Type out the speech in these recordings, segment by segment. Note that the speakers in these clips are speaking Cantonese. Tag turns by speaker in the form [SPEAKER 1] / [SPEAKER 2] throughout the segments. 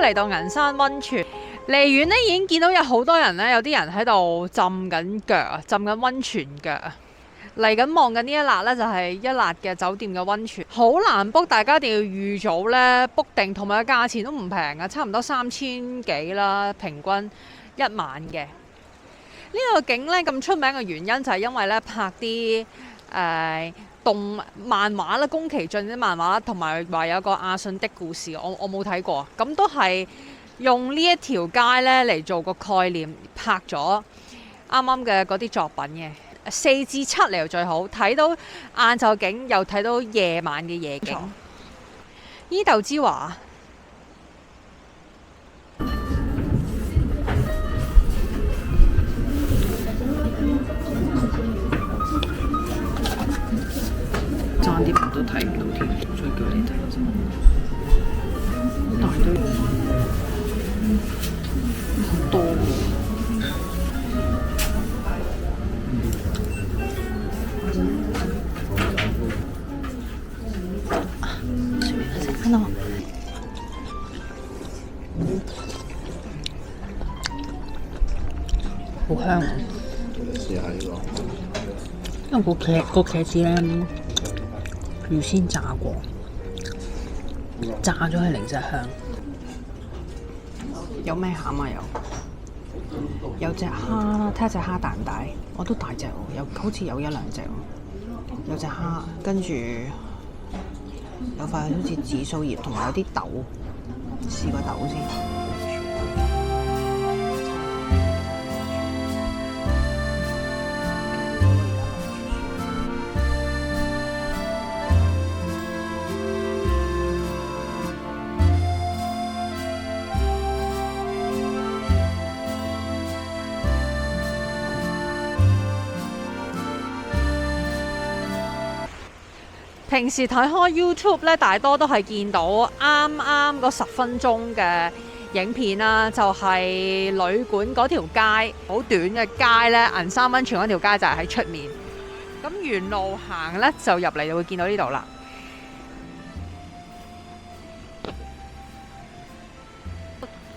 [SPEAKER 1] 嚟到銀山溫泉，離遠咧已經見到有好多人咧，有啲人喺度浸緊腳啊，浸緊溫泉腳啊。嚟緊望緊呢一辣咧，就係一辣嘅酒店嘅溫泉，好難 book，大家一定要預早咧 book 定，同埋個價錢都唔平啊，差唔多3000幾啦，平均一晚嘅。呢個景咧咁出名嘅原因就係因為咧拍啲動漫畫啦，宮崎駿啲漫畫啦，同埋話有個阿信的故事，我冇睇過，咁都係用呢一條街咧嚟做個概念拍咗啱啱嘅嗰啲作品嘅。4至7嚟就最好，睇到晏晝景，又睇到夜晚嘅夜景。伊豆之華
[SPEAKER 2] 爭啲都睇唔到添，所以叫你睇啫。大堆好多喎。看到嗎？好香啊！
[SPEAKER 3] 試下呢個，
[SPEAKER 2] 因為個茄子咧預先炸過，炸咗係零舍香。有咩餡啊？有隻蝦啦，睇下隻蝦大唔大？我都大隻喎，好似有1-2隻喎。有隻蝦，跟住有塊好似紫蘇葉，同埋有啲豆，試個豆先。
[SPEAKER 1] 平時睇開 YouTube 咧，大多都係見到啱啱嗰10分鐘嘅影片啦，就係旅館嗰條街，好短嘅街咧，銀山溫泉嗰條街就係喺出面。咁沿路行咧，就入嚟就會見到呢度啦。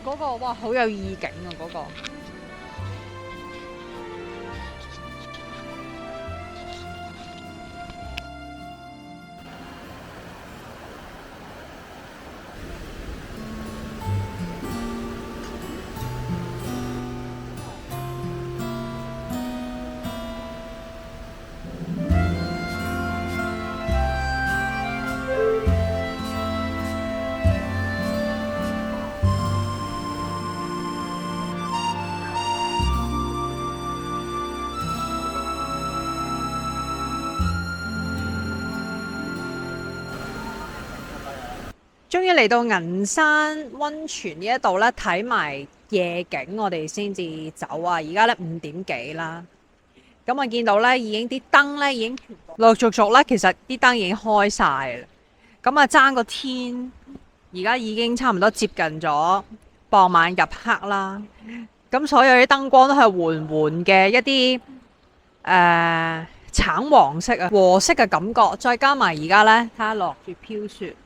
[SPEAKER 1] 嗰個哇，好有意境啊！嗰個。終於嚟到銀山溫泉呢一度咧，睇埋夜景，我哋先至走啊！而家咧5點幾啦，咁我見到咧已經啲燈咧已經陸陸續續咧，其實啲燈已經開晒啦。咁啊爭個天，而家已經差唔多接近咗傍晚入黑啦。咁所有啲燈光都係緩緩嘅一啲橙黃色啊和色嘅感覺，再加埋而家咧睇下落住飄雪。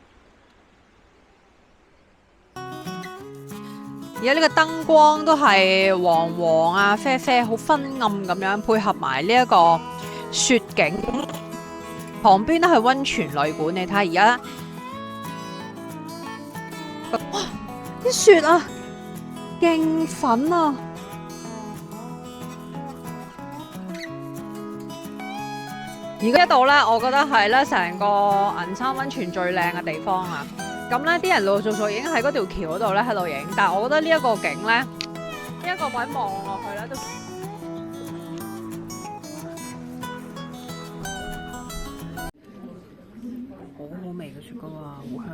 [SPEAKER 1] 而家呢個燈光都係黃黃啊、啡啡，好昏暗咁樣，配合埋呢一個雪景，旁邊都係溫泉旅館。你睇下而家，哇！啲雪啊，勁粉啊！而家呢度咧，我覺得係咧成個銀山溫泉最靚嘅地方啊！咁咧，啲人陸陸續續已經喺嗰條橋嗰度咧喺度影，但係我覺得呢一個景咧，呢一個位望落去咧都
[SPEAKER 2] 好好味嘅雪糕啊，好香！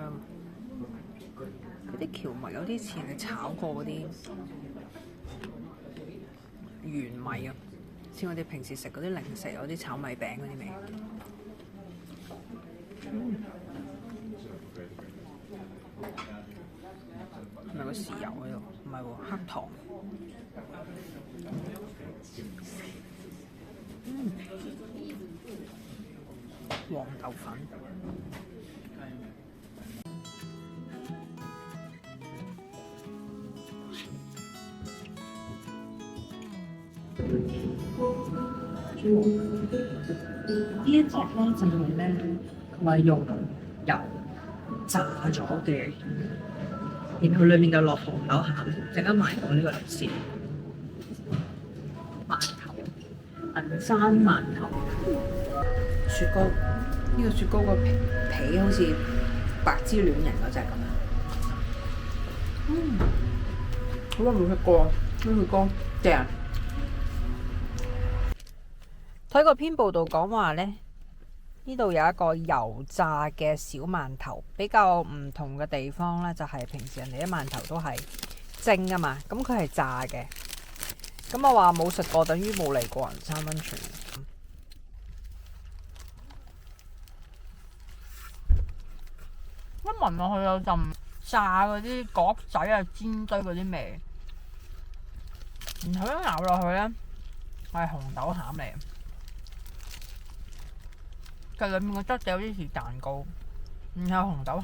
[SPEAKER 2] 嗰啲蕎麥有啲似係炒過嗰啲玄米啊，似我哋平時食嗰啲零食有啲炒米餅嗰啲味。係咪個豉油喺度？唔係喎，黑糖。黃豆粉。呢一隻咧就係咧，佢話用油炸咗嘅，然後裡面就落紅豆餡，陣間買過呢個嚟試。饅頭，銀山饅頭，雪糕。呢個雪糕個皮好似白芝戀人嗰隻咁樣。好耐冇食過呢個歌，正。睇個篇報道講話咧，呢度有一個油炸嘅小饅頭，比較唔同嘅地方咧，就係平時人哋啲饅頭都係蒸啊嘛，咁佢係炸嘅。咁我話冇食過，等於冇嚟過銀山溫泉。一聞落去有陣炸嗰啲角仔啊、煎堆嗰啲味，然後一咬落去咧係紅豆餡嚟，佢裏面個質地有啲似蛋糕，然後紅豆餡。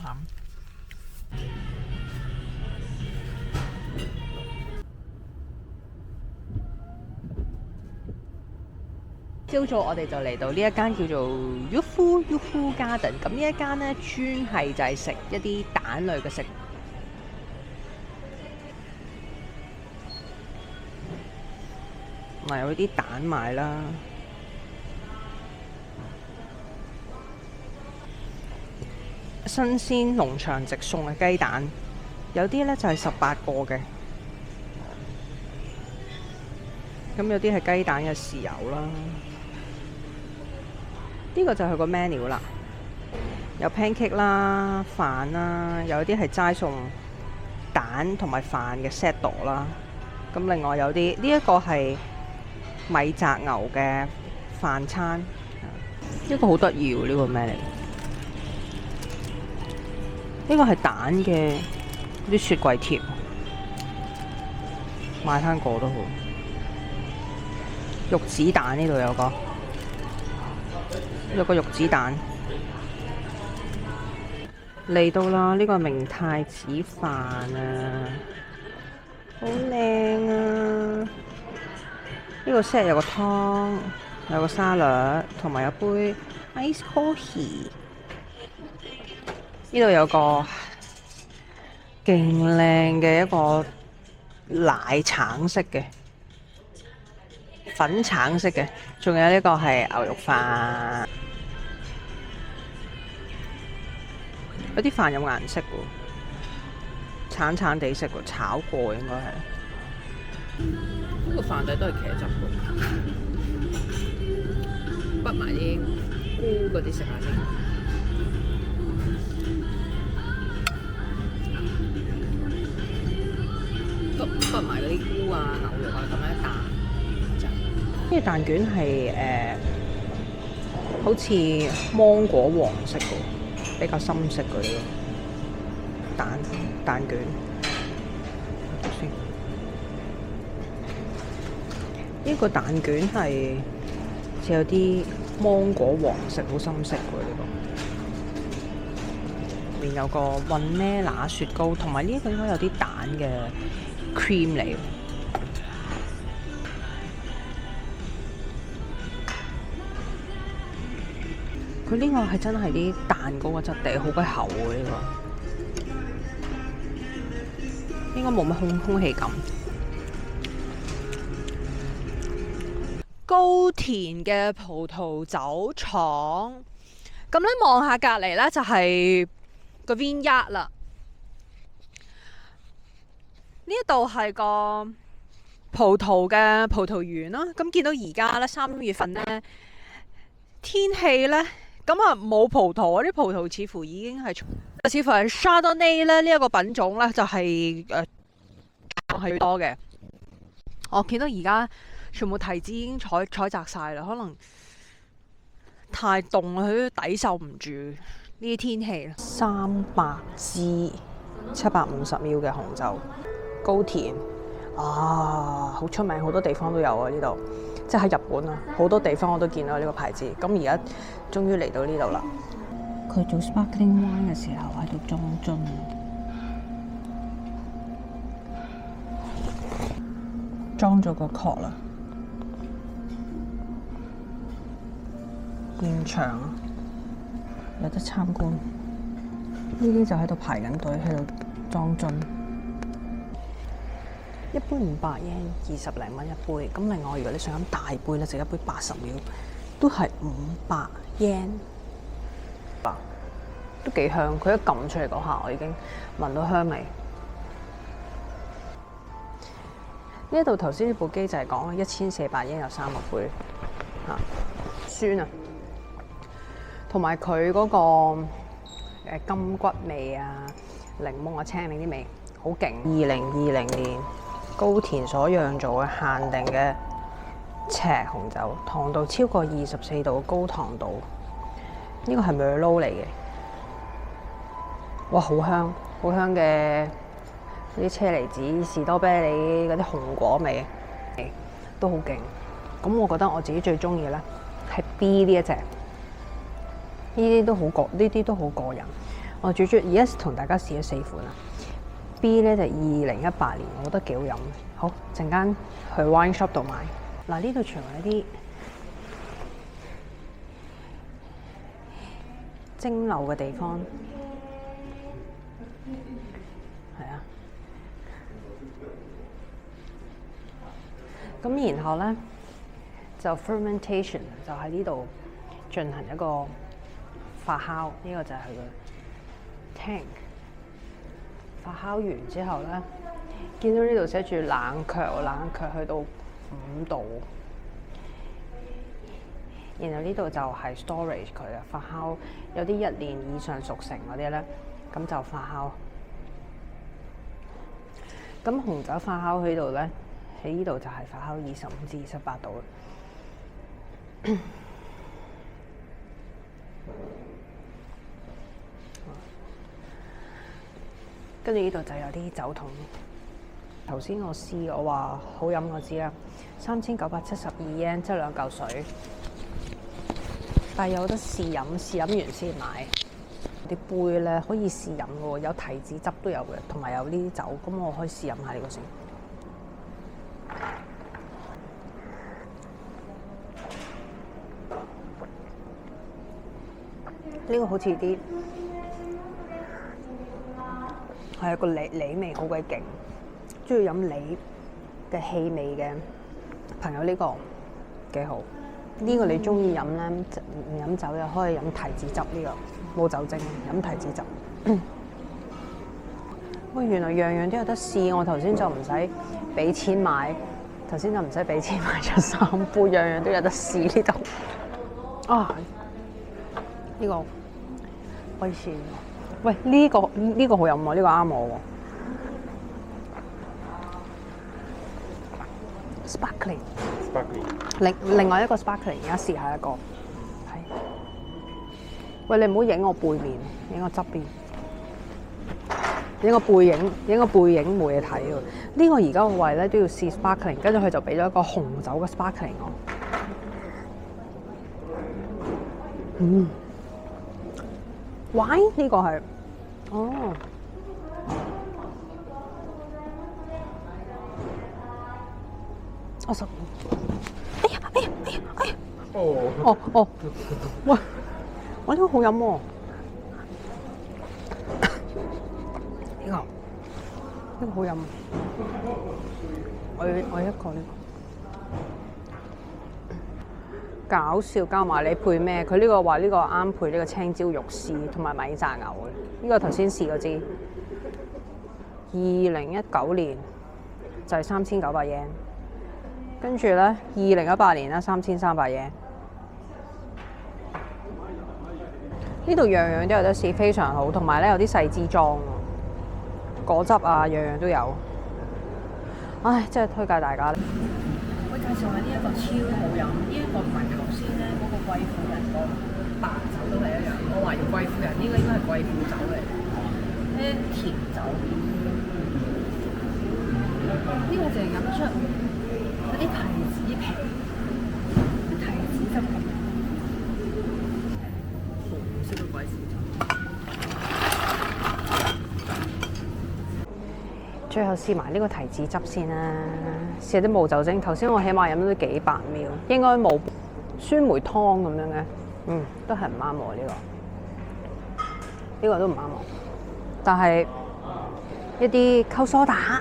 [SPEAKER 2] 朝早我哋就嚟到呢一間叫做 Youfu Garden， 咁呢一間呢，專係就係食一啲蛋類嘅食物。有啲蛋賣啦，新鮮農場直送嘅雞蛋，有啲呢就係18個嘅，咁有啲係雞蛋嘅豉油啦。呢個就係個 menu 啦，有 pancake 啦、飯啦，有啲係齋餸蛋同埋飯嘅 set 啦。咁另外有啲呢一個係米澤牛嘅飯餐，呢個好得意喎！呢個咩嚟？呢個係蛋嘅啲雪櫃貼，買翻個都好。玉子蛋呢度有個玉子蛋嚟到啦！呢個明太子飯啊，好靚啊！呢個 set 有個湯，有個沙律，同埋有杯 ice coffee。呢度有個勁靚嘅一個奶橙色嘅。粉橙色嘅，仲有呢個係牛肉飯，有啲飯有顏色喎，橙橙地色喎，炒過應該係。呢個飯底都係茄汁喎，畢埋啲菇嗰啲食下先。畢埋嗰啲菇啊、牛肉啊咁樣一啖。呢個蛋卷係好似芒果黃色嘅，比較深色嗰啲蛋卷。呢個蛋卷係似有啲芒果黃色，好深色嘅呢個。入面有個雲呢拿雪糕，同埋呢個應該有啲蛋嘅 cream 嚟。佢呢個係真係啲蛋糕嘅質地，好鬼厚喎呢個，應該冇乜空氣感。高田嘅葡萄酒廠，咁咧望下隔離咧就係個 vineyard 啦。呢一度係個葡萄嘅葡萄園啦。咁見到而家咧3月份咧天氣咧。咁啊冇葡萄啊！啲葡萄似乎已經係，似乎係 Chardonnay 咧呢一個品種咧就係係最多嘅。我見到而家全部提子已經採摘晒啦，可能太凍啦，佢都抵受唔住呢啲天氣啦。300支750ml嘅紅酒，高田啊，好出名，好多地方都有啊呢度。即係喺日本啊，好多地方我都見到呢個牌子。咁而家終於嚟到呢度啦。佢做 sparkling wine 嘅時候喺度裝樽，裝咗個 cork 啦。現場有得參觀，呢啲就喺度排緊隊，喺度裝樽。一杯500yen， 20零蚊一杯。咁另外，如果你想飲大杯咧，就一杯80秒，都係500 yen。都幾香，佢一撳出嚟嗰下，我已經聞到香味。呢度頭先呢部機就係講1400 yen有3個杯，酸啊，同埋佢嗰個金骨味啊、檸檬啊、青檸啲味好勁。2020年高田所釀造嘅限定嘅赤紅酒，糖度超過24度，高糖度。呢個係 Merlot 嚟嘅，哇，好香，好香嘅啲車厘子、士多啤梨嗰啲紅果味，都好勁。咁我覺得我自己最中意嘅咧係 B 呢一隻，呢啲都好過癮。我最中意，而家同大家試咗4款啦。B 咧就2018年，我覺得幾好飲。好，陣間去 wine shop 度買。嗱，呢度全部一啲蒸餾嘅地方，係啊。咁然後咧就 fermentation 就喺呢度進行一個發酵，呢個就係佢嘅 tank。發酵完之後咧，見到呢度寫住冷卻去到5度。然後呢度就係 storage 佢嘅發酵，有啲1年以上熟成嗰啲咧，咁就發酵。咁紅酒發酵喺度咧，喺呢度就係發酵25至28度。跟住呢度就有啲酒桶。頭先我試，我話好飲嗰支啦，3972 yen， 即係2嚿水。但係有得試飲，試飲完先買。啲杯咧可以試飲嘅喎，有提子汁都有嘅，同埋有呢啲酒，咁我可以試飲下呢個先。呢個好似啲係個梨味好鬼勁，中意飲梨嘅氣味嘅朋友呢個幾好。呢個你中意飲咧，唔飲酒又可以飲提子汁，呢個冇酒精，飲提子汁。喂，原來樣樣都有得試，我頭先就唔使俾錢買，買咗3杯，樣樣都有得試呢度。啊，呢個可以試。喂，呢個好飲喎，呢個啱我喎。Sparkling。另外一個 sparkling， 而家試下一個。係。喂，你唔好影我背面，影我側邊。影個背影冇嘢睇喎。呢個而家個位咧都要試 sparkling， 跟住佢就俾咗一個紅酒嘅 sparkling 我。wine 呢個係，哦。15。哎呀！哦，喂，我呢個好飲喎。呢個好飲。我一個呢個。搞笑，加埋你配咩？佢呢個話呢個啱配呢個青椒肉絲同埋米炸牛嘅。呢個頭先試嗰支，2019年就係3900 yen。跟住咧，2018年啦，3300 yen。呢度樣樣都有得試，非常好，同埋咧有啲細支裝，果汁啊，樣樣都有。唉，真係推介大家。
[SPEAKER 3] 我介紹下呢一個超好飲，呢一個同埋頭先咧嗰個貴婦人個白酒都係一樣。我話要貴婦人，呢個應該係貴婦酒嚟，呢甜酒。呢個淨係飲出嗰啲提子皮，啲提子汁咁樣，紅色嘅貴婦酒。
[SPEAKER 2] 最後試埋呢個提子汁先啦，試下啲冇酒精。頭先我起碼飲咗幾百ml，應該冇酸梅湯咁樣嘅。都係唔啱我呢個，呢個都唔啱我。但係一啲溝梳打